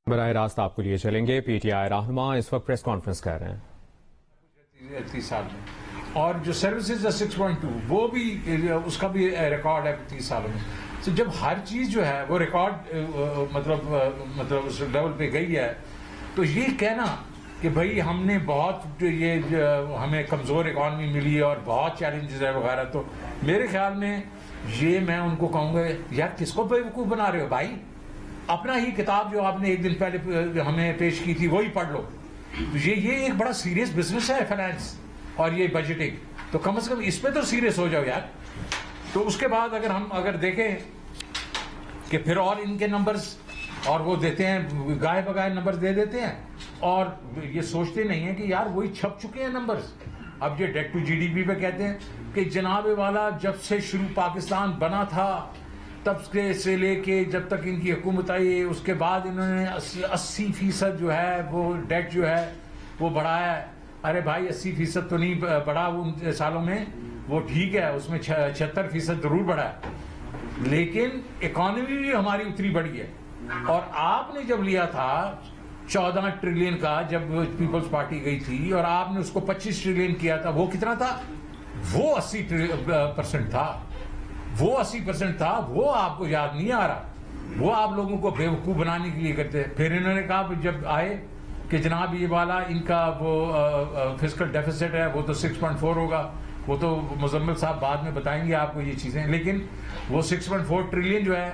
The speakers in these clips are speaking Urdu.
براہ راست آپ کو لیے چلیں گے. پی ٹی آئی رہنما اس وقت پریس کانفرنس کر رہے ہیں. 30 سال میں اور جو سروسز ہے 6.2 وہ بھی اس کا بھی ریکارڈ ہے 30 سالوں میں. تو جب ہر چیز جو ہے وہ ریکارڈ مطلب اس لیول پہ گئی ہے تو یہ کہنا کہ بھائی ہم نے بہت یہ ہمیں کمزور اکانومی ملی اور بہت چیلنجز ہے وغیرہ، تو میرے خیال میں یہ میں ان کو کہوں گا یار کس کو بیوقوف بنا رہے ہو بھائی؟ اپنا ہی کتاب جو آپ نے ایک دن پہلے ہمیں پیش کی تھی وہی پڑھ لو. یہ ایک بڑا سیریس بزنس ہے فائنانس اور یہ بجٹنگ، تو کم از کم اس پہ تو سیریس ہو جاؤ یار. تو اس کے بعد اگر دیکھیں کہ پھر اور ان کے نمبرز اور وہ دیتے ہیں گائے بگائے نمبر دے دیتے ہیں اور یہ سوچتے نہیں ہیں کہ یار وہی چھپ چکے ہیں نمبرز. اب یہ debt to G D P پہ کہتے ہیں کہ جناب والا جب سے شروع پاکستان بنا تھا تب سے لے کے جب تک ان کی حکومت آئی اس کے بعد انہوں نے 80% جو ہے وہ ڈیٹ جو ہے وہ بڑھایا ہے. ارے بھائی 80% تو نہیں بڑھا ان سالوں میں، وہ ٹھیک ہے اس میں 76% ضرور بڑھا ہے، لیکن اکانومی بھی ہماری اتنی بڑھی ہے. اور آپ نے جب لیا تھا 14 ٹریلین کا جب پیپلز پارٹی گئی تھی اور آپ نے اس کو 25 ٹریلین کیا تھا، وہ کتنا تھا؟ وہ 80% تھا. وہ 80% تھا. وہ آپ کو یاد نہیں آ رہا، وہ آپ لوگوں کو بیوقوف بنانے کے لیے کرتے. پھر انہوں نے کہا جب آئے کہ جناب یہ والا ان کا وہ فسکل ڈیفیسٹ ہے وہ تو 6.4 ہوگا. وہ تو مزمل صاحب بعد میں بتائیں گے آپ کو یہ چیزیں، لیکن وہ 6.4 ٹریلین جو ہے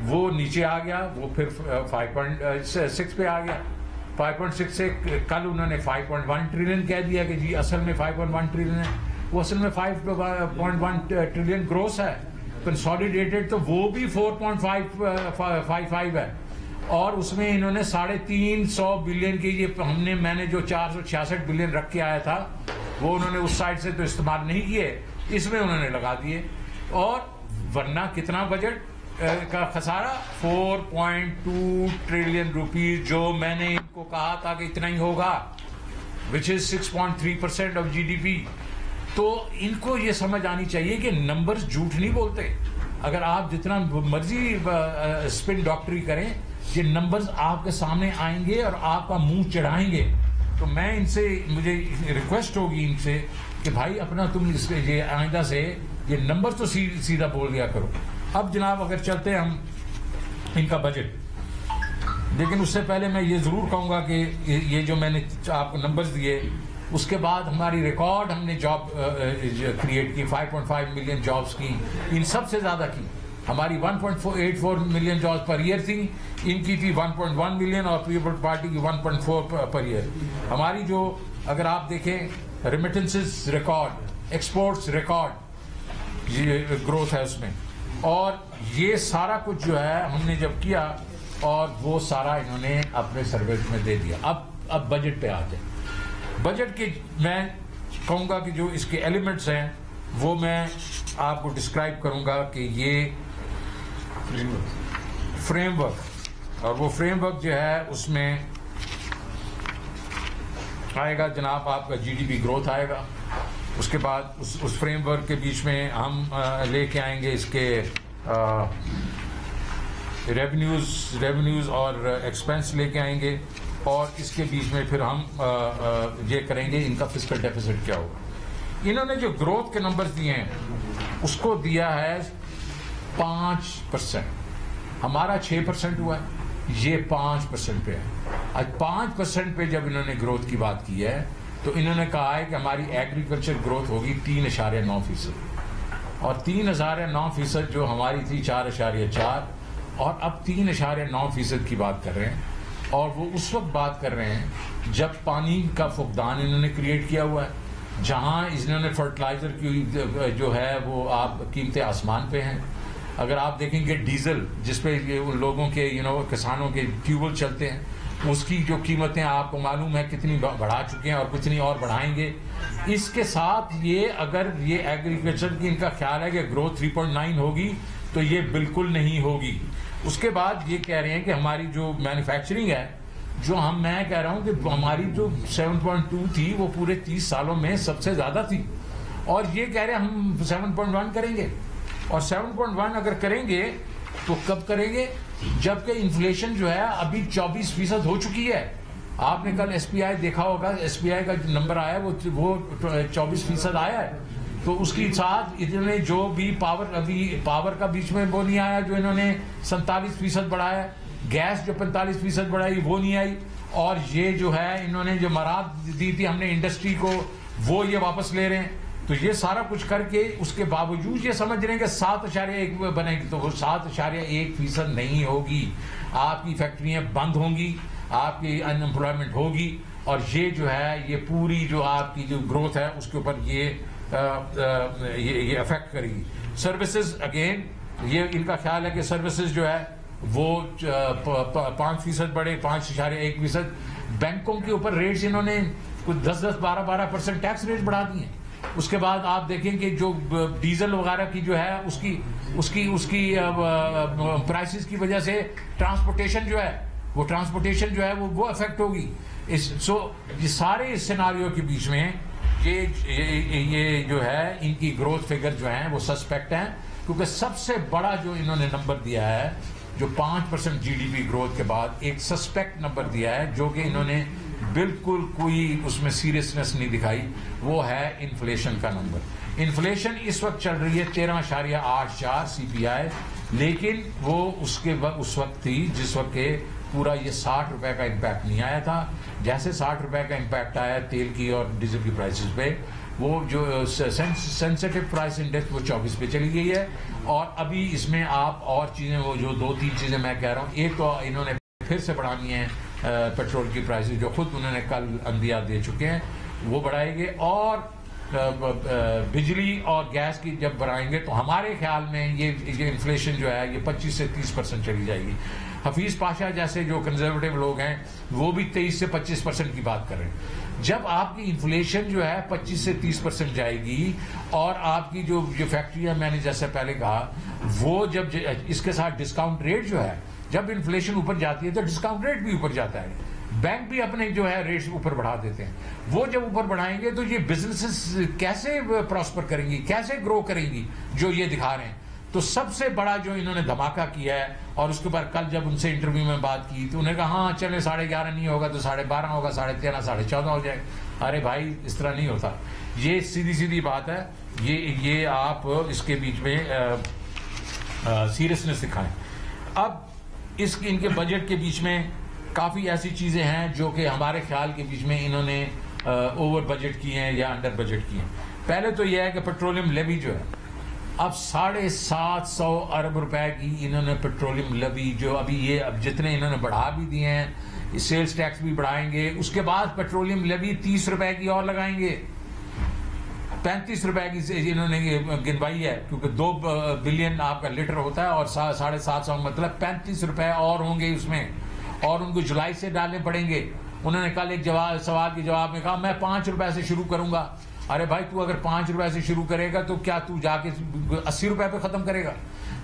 وہ نیچے آ گیا، وہ پھر 5.6 پہ آ گیا. 5.6 سے کل انہوں نے 5.1 ٹریلین کہہ دیا کہ جی اصل میں 5.1 ٹریلین ہے. وہ اصل میں 5.1 ٹریلین گروس ہے. کنسالیڈیٹڈ تو وہ بھی 4.55 ہے اور اس میں انہوں نے 350 بلین کی میں نے جو 466 بلین رکھ کے آیا تھا وہ انہوں نے اس سائڈ سے تو استعمال نہیں کیے، اس میں انہوں نے لگا دیے. اور ورنہ کتنا بجٹ کا خسارہ 4.2 ٹریلین روپیز جو میں نے ان کو کہا تھا کہ اتنا ہی ہوگا which is 6.3% of G D P. تو ان کو یہ سمجھ آنی چاہیے کہ نمبرز جھوٹ نہیں بولتے. اگر آپ جتنا مرضی اسپن ڈاکٹری کریں یہ نمبرز آپ کے سامنے آئیں گے اور آپ کا منہ چڑھائیں گے. تو میں ان سے مجھے ریکویسٹ ہوگی ان سے کہ بھائی اپنا تم اس یہ آئندہ سے یہ نمبر تو سیدھا بول دیا کرو. اب جناب اگر چلتے ہیں ہم ان کا بجٹ، لیکن اس سے پہلے میں یہ ضرور کہوں گا کہ یہ جو میں نے آپ کو نمبرز دیے اس کے بعد ہماری ریکارڈ ہم نے جاب کریٹ کی 5.5 ملین جابس کی، ان سب سے زیادہ کی. ہماری 1.84 ملین جابس پر ایئر تھی، ان کی تھی 1.1 ملین اور پیپلز پارٹی کی 1.4 پر ایئر. ہماری جو اگر آپ دیکھیں ریمیٹنسز ریکارڈ، ایکسپورٹس ریکارڈ، یہ گروتھ ہے اس میں. اور یہ سارا کچھ جو ہے ہم نے جب کیا اور وہ سارا انہوں نے اپنے سروس میں دے دیا. اب بجٹ پہ آ جائیں. بجٹ کے میں کہوں گا کہ جو اس کے ایلیمنٹس ہیں وہ میں آپ کو ڈسکرائب کروں گا کہ یہ فریم ورک، اور وہ فریم ورک جو ہے اس میں آئے گا جناب آپ کا جی ڈی پی گروتھ آئے گا. اس کے بعد اس فریم ورک کے بیچ میں ہم لے کے آئیں گے اس کے ریونیوز اور ایکسپینس لے کے آئیں گے، اور اس کے بیچ میں پھر ہم یہ کریں گے ان کا فسکل ڈیفیسٹ کیا ہوگا. انہوں نے جو گروتھ کے نمبرز دیے ہیں اس کو دیا ہے 5%، ہمارا 6% ہوا ہے، یہ 5% پہ ہے. آج 5% پہ جب انہوں نے گروتھ کی بات کی ہے تو انہوں نے کہا ہے کہ ہماری ایگریکلچر گروتھ ہوگی 3.9%، اور 3.9% جو ہماری تھی 4.4، اور اب 3.9% کی بات کر رہے ہیں. اور وہ اس وقت بات کر رہے ہیں جب پانی کا فقدان انہوں نے کریٹ کیا ہوا ہے، جہاں انہوں نے فرٹیلائزر کی جو ہے وہ آپ قیمتیں آسمان پہ ہیں. اگر آپ دیکھیں گے ڈیزل جس پہ ان لوگوں کے کسانوں کے ٹیوبل چلتے ہیں، اس کی جو قیمتیں آپ کو معلوم ہے کتنی بڑھا چکے ہیں اور کتنی اور بڑھائیں گے. اس کے ساتھ یہ اگر یہ ایگریکلچر کی ان کا خیال ہے کہ گروتھ 3.9 ہوگی تو یہ بالکل نہیں ہوگی. اس کے بعد یہ کہہ رہے ہیں کہ ہماری جو مینوفیکچرنگ ہے، جو میں کہہ رہا ہوں کہ ہماری جو 7.2 تھی وہ پورے 30 سالوں میں سب سے زیادہ تھی، اور یہ کہہ رہے ہیں ہم 7.1 کریں گے. اور 7.1 اگر کریں گے تو کب کریں گے؟ جبکہ انفلیشن جو ہے ابھی 24% ہو چکی ہے. آپ نے کل ایس پی آئی دیکھا ہوگا, ایس پی آئی کا جو نمبر آیا وہ 24% آیا ہے. تو اس کے ساتھ انہوں نے جو بھی پاور کا بیچ میں وہ نہیں آیا جو انہوں نے 47% بڑھایا, گیس جو 45% بڑھائی وہ نہیں آئی, اور یہ جو ہے انہوں نے جو مراد دی تھی ہم نے انڈسٹری کو وہ یہ واپس لے رہے ہیں. تو یہ سارا کچھ کر کے اس کے باوجود یہ سمجھ رہے ہیں کہ 7.1 بنے گی, تو وہ 7.1% نہیں ہوگی. آپ کی فیکٹریاں بند ہوں گی, آپ کی ان امپلائمنٹ ہوگی, اور یہ جو ہے یہ پوری جو آپ کی جو گروتھ ہے اس کے اوپر یہ افیکٹ کرے گی. سروسز اگین یہ ان کا خیال ہے کہ سروسز جو ہے وہ 5% بڑھے, 5.1%. بینکوں کے اوپر ریٹس انہوں نے کچھ 10-12% ٹیکس ریٹ بڑھا دیے ہیں. اس کے بعد آپ دیکھیں کہ جو ڈیزل وغیرہ کی جو ہے اس کی پرائسز کی وجہ سے ٹرانسپورٹیشن جو ہے وہ افیکٹ ہوگی. یہ سارے سیناریو کے بیچ میں یہ جو ہے ان کی گروتھ فگر جو ہیں وہ سسپیکٹ ہیں, کیونکہ سب سے بڑا جو انہوں نے نمبر دیا ہے جو 5% جی ڈی پی گروتھ کے بعد ایک سسپیکٹ نمبر دیا ہے جو کہ انہوں نے بالکل کوئی اس میں سیریسنس نہیں دکھائی, وہ ہے انفلیشن کا نمبر. انفلیشن اس وقت چل رہی ہے 13.84 سی پی آئی, لیکن وہ اس وقت تھی جس وقت کہ پورا یہ 60 روپے کا امپیکٹ نہیں آیا تھا. جیسے 60 روپے کا امپیکٹ آیا تیل کی اور ڈیزل کی پرائسز پہ, وہ جو سینسٹیو پرائس انڈیکس وہ 24 پہ چلی گئی ہے. اور ابھی اس میں آپ اور چیزیں وہ جو 2-3 چیزیں میں کہہ رہا ہوں, ایک تو انہوں نے پھر سے بڑھانی ہے پیٹرول کی پرائسز جو خود انہوں نے کل اندیا دے چکے ہیں وہ بڑھائیں گے, اور بجلی اور گیس کی جب بڑھائیں گے تو ہمارے خیال میں یہ انفلیشن جو ہے یہ 25 سے 30% چلی جائے گی. حفیظ پاشا جیسے جو کنزرویٹو لوگ ہیں وہ بھی 23 سے 25% کی بات کر رہے ہیں. جب آپ کی انفلیشن جو ہے 25 سے 30% جائے گی, اور آپ کی جو فیکٹریاں میں نے جیسے پہلے کہا وہ جب اس کے ساتھ ڈسکاؤنٹ ریٹ جو ہے, جب انفلیشن اوپر جاتی ہے تو ڈسکاؤنٹ ریٹ بھی اوپر جاتا ہے, بینک بھی اپنے جو ہے ریٹس اوپر بڑھا دیتے ہیں. وہ جب اوپر بڑھائیں گے تو یہ بزنسز کیسے پراسپر کریں گی, کیسے گرو کریں گی جو یہ دکھا رہے ہیں. تو سب سے بڑا جو انہوں نے دھماکہ کیا ہے, اور اس کے بعد کل جب ان سے انٹرویو میں بات کی تو انہوں نے کہا ہاں چلے 11.5 نہیں ہوگا تو 12.5 ہوگا, 13.5, 14.5 ہو جائے. ارے بھائی اس طرح نہیں ہوتا, یہ سیدھی بات ہے. یہ آپ اس کے بیچ میں سیریسنس دکھائیں. اب ان کے بجٹ کے بیچ میں کافی ایسی چیزیں ہیں جو کہ ہمارے خیال کے بیچ میں انہوں نے اوور بجٹ کی ہیں یا انڈر بجٹ کی ہیں. پہلے تو یہ ہے کہ پیٹرولیم لیوی جو ہے اب 750 ارب روپے کی انہوں نے پیٹرولیم لیوی جو ابھی یہ اب جتنے انہوں نے بڑھا بھی دیے ہیں, سیلز ٹیکس بھی بڑھائیں گے, اس کے بعد پیٹرولیم لیوی 30 روپے کی اور لگائیں گے, 35 روپے کی انہوں نے گنوائی ہے, کیونکہ 2 بلین آپ کا لیٹر ہوتا ہے اور 750 مطلب 35 روپے اور ہوں گے اس میں, اور ان کو جولائی سے ڈالنے پڑیں گے. انہوں نے کل ایک سوال کے جواب میں کہا میں 5 روپے سے شروع کروں گا. ارے بھائی تو اگر 5 روپے سے شروع کرے گا تو کیا تو جا کے 80 روپے پہ ختم کرے گا؟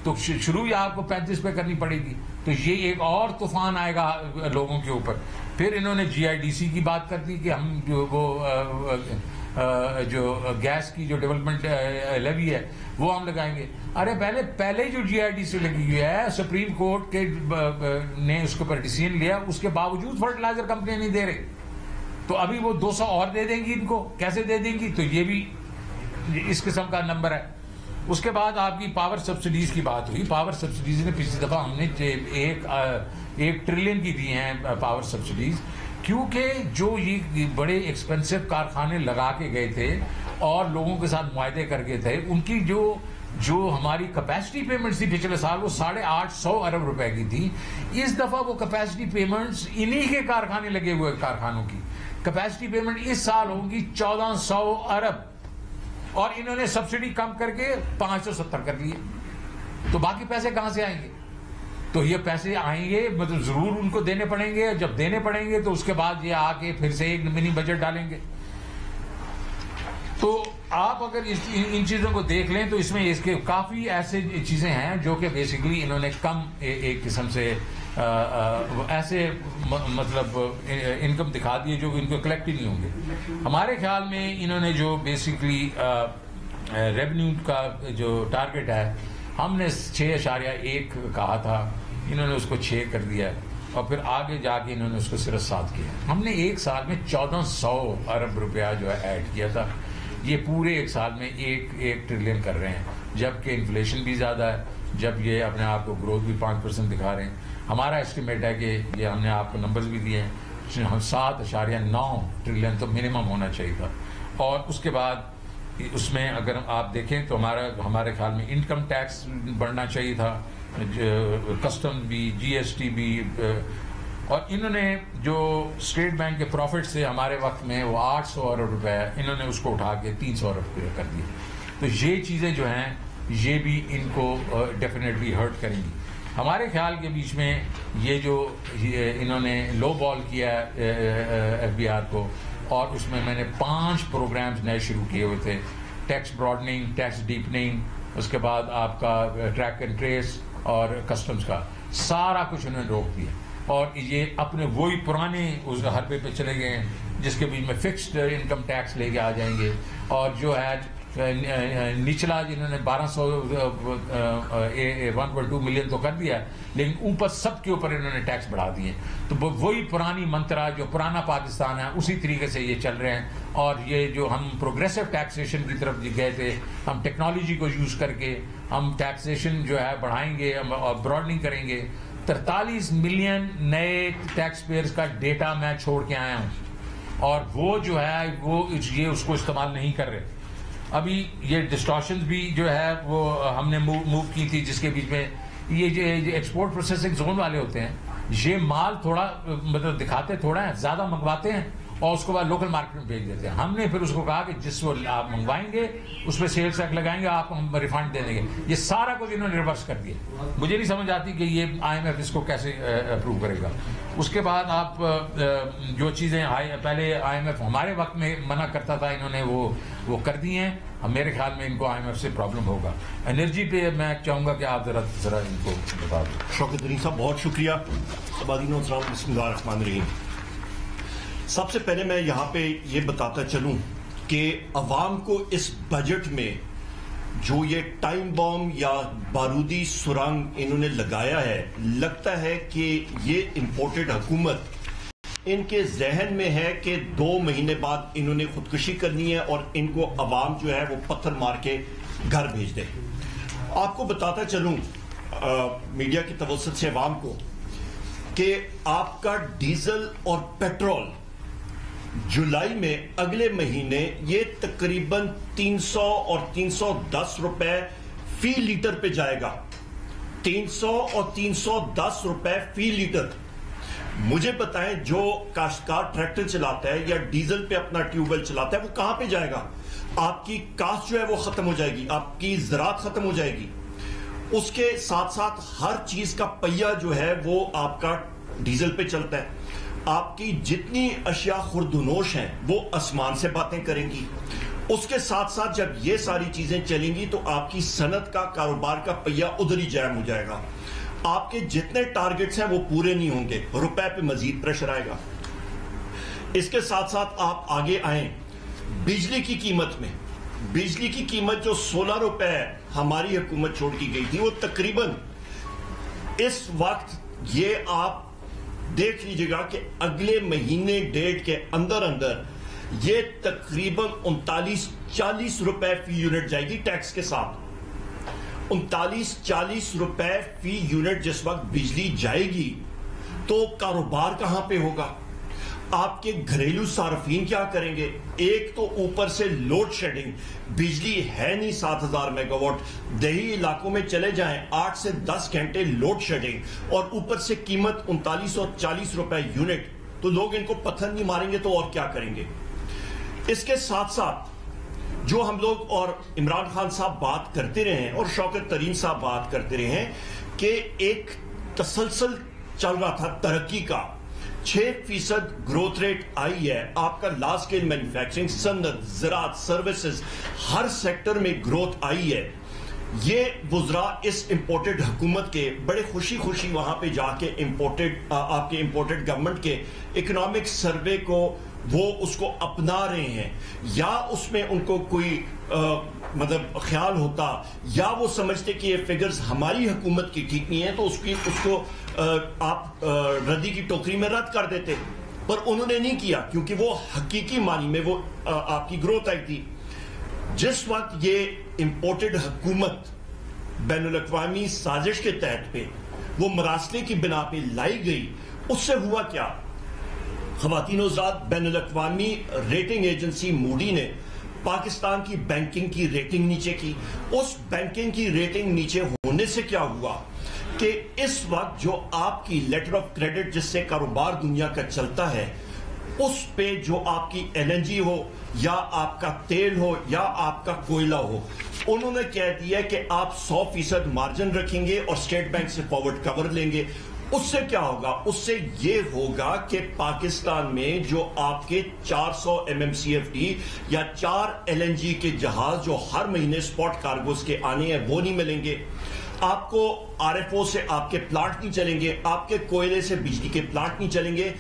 تو شروع ہی آپ کو 35 پہ کرنی پڑے گی. تو یہ ایک اور طوفان آئے گا لوگوں کے اوپر. پھر انہوں نے GIDC کی بات کر دی کہ ہم جو گیس کی جو ڈیولپمنٹ لیوی ہے وہ ہم لگائیں گے. ارے پہلے جو GIDC لگی ہوئی ہے, سپریم کورٹ کے نے اس کے اوپر ڈیسیژن لیا, اس کے باوجود فرٹیلائزر کمپنیاں نہیں دے رہے, تو ابھی وہ 200 اور دے دیں گی. ان کو کیسے دے دیں گی؟ تو یہ بھی اس قسم کا نمبر ہے. اس کے بعد آپ کی پاور سبسڈیز کی بات ہوئی. پاور سبسڈیز نے پچھلی دفعہ ہم نے 1 ٹریلین کی دی ہیں پاور سبسڈیز, کیونکہ جو یہ بڑے ایکسپینسو کارخانے لگا کے گئے تھے اور لوگوں کے ساتھ معاہدے کر کے تھے, ان کی جو ہماری کیپیسٹی پیمنٹس تھی پچھلے سال وہ 850 ارب روپے کی تھی. اس دفعہ وہ کیپیسٹی پیمنٹس انہی کے کارخانے لگے ہوئے کارخانوں کی کیپیسٹی پیمنٹ اس سال ہوگی 1400 ارب, اور انہوں نے سبسڈی کم کر کے 570 کر لیے. تو باقی پیسے کہاں سے آئیں گے؟ تو یہ پیسے آئیں گے مطلب ضرور ان کو دینے پڑیں گے. جب دینے پڑیں گے تو اس کے بعد یہ آ کے پھر سے ایک منی بجٹ ڈالیں گے. تو آپ اگر ان چیزوں کو دیکھ لیں تو اس میں اس کے کافی ایسے چیزیں ہیں جو کہ بیسیکلی انہوں نے کم ایک قسم سے ایسے مطلب انکم دکھا دیے جو ان کو کلیکٹ ہی نہیں ہوں گے. ہمارے خیال میں انہوں نے جو بیسیکلی ریونیو کا جو ٹارگٹ ہے ہم نے 6.1 کہا تھا، انہوں نے اس کو 6 کر دیا اور پھر آگے جا کے انہوں نے اس کو صرف 7 کیا. ہم نے ایک سال میں 1400 ارب روپیہ جو ہے ایڈ کیا تھا. یہ پورے ایک سال میں 1 ٹریلین کر رہے ہیں، جبکہ انفلیشن بھی زیادہ ہے، جب یہ اپنے آپ کو گروتھ بھی 5% دکھا رہے ہیں. ہمارا ایسٹیمیٹ ہے کہ یہ ہم نے آپ کو نمبرز بھی دیے ہیں، 7.9 ٹریلین تو منیمم ہونا چاہیے تھا. اور اس کے بعد اس میں اگر آپ دیکھیں تو ہمارے خیال میں انکم ٹیکس بڑھنا چاہیے تھا، کسٹم بھی، جی ایس ٹی بھی. اور انہوں نے جو اسٹیٹ بینک کے پروفٹ سے ہمارے وقت میں وہ 800 ارب روپے، انہوں نے اس کو اٹھا کے 300 ارب روپے کر دیے. تو یہ چیزیں جو ہیں یہ بھی ان کو ڈیفینیٹلی ہرٹ کریں گی. ہمارے خیال کے بیچ میں یہ جو انہوں نے لو بال کیا ایف بی آر کو، اور اس میں نے 5 پروگرامز نئے شروع کیے ہوئے تھے، ٹیکس براڈننگ، ٹیکس ڈیپننگ، اس کے بعد آپ کا ٹریک اینڈ ٹریس اور کسٹمز کا سارا کچھ انہوں نے روک دیا. اور یہ اپنے وہی پرانے اس حربے پہ چلے گئے ہیں جس کے بیچ میں فکسڈ انکم ٹیکس لے کے آ جائیں گے، اور جو ہے نچلا جنہوں نے 1.2 ملین تو کر دیا، لیکن اوپر سب کے اوپر انہوں نے ٹیکس بڑھا دیے. تو وہی پرانی منترا جو پرانا پاکستان ہے اسی طریقے سے یہ چل رہے ہیں. اور یہ جو ہم پروگریسو ٹیکسیشن کی طرف گئے تھے، ہم ٹیکنالوجی کو یوز کر کے ہم ٹیکسیشن جو ہے بڑھائیں گے اور براڈننگ کریں گے. 43 ملین نئے ٹیکس پیئرز کا ڈیٹا میں چھوڑ کے آیا ہوں، اور وہ جو ہے وہ یہ اس کو استعمال نہیں کر رہے. ابھی یہ ڈسٹارشنز بھی جو ہے وہ ہم نے موو کی تھی، جس کے بیچ میں یہ جو ایکسپورٹ پروسیسنگ زون والے ہوتے ہیں، یہ مال تھوڑا مطلب دکھاتے تھوڑا ہے، زیادہ منگواتے ہیں اور اس کے بعد لوکل مارکیٹ میں بھیج دیتے ہیں. ہم نے پھر اس کو کہا کہ جس کو آپ منگوائیں گے اس پہ سیلز ٹیکس لگائیں گے، آپ ہم ریفنڈ دے دیں گے. یہ سارا کچھ انہوں نے ریورس کر دیا. مجھے نہیں سمجھ آتی کہ یہ آئی ایم ایف اس کو کیسے اپروو کرے گا. اس کے بعد آپ جو چیزیں پہلے آئی ایم ایف ہمارے وقت میں منع کرتا تھا، انہوں نے وہ کر دی ہیں. میرے خیال میں ان کو آئی ایم ایف سے پرابلم ہوگا. انرجی پہ میں چاہوں گا کہ آپ ذرا ان کو بتا دیں. شوکت ترین صاحب بہت شکریہ. سبادین السلام، بسم اللہ الرحمن الرحیم. سب سے پہلے میں یہاں پہ یہ بتاتا چلوں کہ عوام کو اس بجٹ میں جو یہ ٹائم بام یا بارودی سرنگ انہوں نے لگایا ہے، لگتا ہے کہ یہ امپورٹڈ حکومت ان کے ذہن میں ہے کہ 2 مہینے بعد انہوں نے خودکشی کرنی ہے اور ان کو عوام جو ہے وہ پتھر مار کے گھر بھیج دے. آپ کو بتاتا چلوں میڈیا کی توسط سے عوام کو کہ آپ کا ڈیزل اور پیٹرول جولائی میں اگلے مہینے یہ تقریباً 300 اور 310 روپے فی لیٹر پہ جائے گا. 300 اور 310 روپے فی لیٹر. مجھے بتائیں جو کاشتکار ٹریکٹر چلاتا ہے یا ڈیزل پہ اپنا ٹیوب ویل چلاتا ہے وہ کہاں پہ جائے گا؟ آپ کی کاشت جو ہے وہ ختم ہو جائے گی، آپ کی زراعت ختم ہو جائے گی. اس کے ساتھ ساتھ ہر چیز کا پہیہ جو ہے وہ آپ کا ڈیزل پہ چلتا ہے. آپ کی جتنی اشیاء خوردونوش ہیں وہ آسمان سے باتیں کریں گی. اس کے ساتھ ساتھ جب یہ ساری چیزیں چلیں گی تو آپ کی صنعت کا، کاروبار کا پہیہ ادھر ہی جام ہو جائے گا. آپ کے جتنے ٹارگٹس ہیں وہ پورے نہیں ہوں گے، روپے پہ مزید پریشر آئے گا. اس کے ساتھ ساتھ آپ آگے آئیں بجلی کی قیمت میں. بجلی کی قیمت جو 16 روپے ہماری حکومت چھوڑ کی گئی تھی، وہ تقریباً اس وقت یہ آپ دیکھ لیجئے گا کہ اگلے مہینے ڈیٹ کے اندر یہ تقریباً 39-40 روپے فی یونٹ جائے گی ٹیکس کے ساتھ. 39-40 روپے فی یونٹ جس وقت بجلی جائے گی تو کاروبار کہاں پہ ہوگا؟ آپ کے گھریلو صارفین کیا کریں گے؟ ایک تو اوپر سے لوڈ شیڈنگ، بجلی ہے نہیں 7000 میگا واٹ. دیہی علاقوں میں چلے جائیں 8 سے 10 گھنٹے لوڈ شیڈنگ، اور اوپر سے قیمت 39 اور 40 روپے یونٹ. تو لوگ ان کو پتھر نہیں ماریں گے تو اور کیا کریں گے؟ اس کے ساتھ ساتھ جو ہم لوگ اور عمران خان صاحب بات کرتے رہے ہیں اور شوکت ترین صاحب بات کرتے رہے ہیں کہ ایک تسلسل چل رہا تھا ترقی کا. 6% گروتھ ریٹ آئی ہے. آپ کا لارج اسکیل مینوفیکچرنگ، صنعت، زراعت، سروسز، ہر سیکٹر میں گروتھ آئی ہے. یہ وزراء اس امپورٹڈ حکومت کے بڑے خوشی خوشی وہاں پہ جا کے آپ کے امپورٹڈ گورنمنٹ کے اکنامک سروے کو وہ اس کو اپنا رہے ہیں، یا اس میں ان کو کوئی مطلب خیال ہوتا، یا وہ سمجھتے کہ یہ فگرز ہماری حکومت کی ٹھیک نہیں ہیں تو اس کو آپ ردی کی ٹوکری میں رد کر دیتے، پر انہوں نے نہیں کیا کیونکہ وہ حقیقی معنی میں وہ آپ کی گروتھ آئی تھی۔ جس وقت یہ امپورٹڈ حکومت بین الاقوامی سازش کے تحت پہ وہ مراسلے کی بنا پہ لائی گئی، اس سے ہوا کیا؟ خواتین و حضرات، بین الاقوامی ریٹنگ ایجنسی موڈی نے پاکستان کی بینکنگ کی ریٹنگ نیچے کی۔ اس بینکنگ کی ریٹنگ نیچے ہونے سے کیا ہوا کہ اس وقت جو آپ کی لیٹر آف کریڈٹ جس سے کاروبار دنیا کا چلتا ہے، اس پہ جو آپ کی LNG ہو یا آپ کا تیل ہو یا آپ کا کوئلہ ہو، انہوں نے کہہ دیا کہ آپ 100% مارجن رکھیں گے اور اسٹیٹ بینک سے فارورڈ کور لیں گے۔ اس سے کیا ہوگا؟ اس سے یہ ہوگا کہ پاکستان میں جو آپ کے 400 MMCFD یا 4 LNG کے جہاز جو ہر مہینے سپاٹ کارگوز کے آنے ہیں وہ نہیں ملیں گے، آپ کو RFO سے آپ کے پلانٹ نہیں چلیں گے، آپ کے کوئلے سے بجلی کے پلانٹ نہیں چلیں گے۔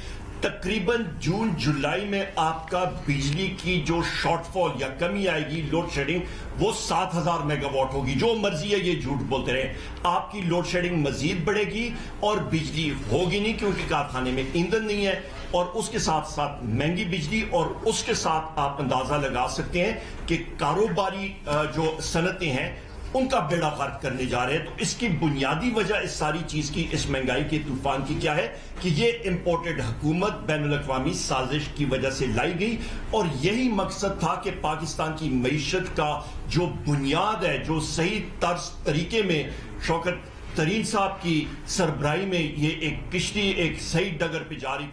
تقریباً جون جولائی میں آپ کا بجلی کی جو شارٹ فال یا کمی آئے گی، لوڈ شیڈنگ، وہ 7000 میگا واٹ ہوگی۔ جو مرضی ہے یہ جھوٹ بولتے رہے، آپ کی لوڈ شیڈنگ مزید بڑھے گی اور بجلی ہوگی نہیں کیونکہ کارخانے میں ایندھن نہیں ہے، اور اس کے ساتھ ساتھ مہنگی بجلی، اور اس کے ساتھ آپ اندازہ لگا سکتے ہیں کہ کاروباری جو صنعتیں ہیں ان کا بیڑا غرق کرنے جا رہے ہیں۔ تو اس کی بنیادی وجہ اس ساری چیز کی، اس مہنگائی کے طوفان کی کیا ہے کہ یہ امپورٹڈ حکومت بین الاقوامی سازش کی وجہ سے لائی گئی، اور یہی مقصد تھا کہ پاکستان کی معیشت کا جو بنیاد ہے، جو صحیح طریقے میں شوکت ترین صاحب کی سربراہی میں یہ ایک کشتی ایک صحیح ڈگر پہ جا رہی تھی۔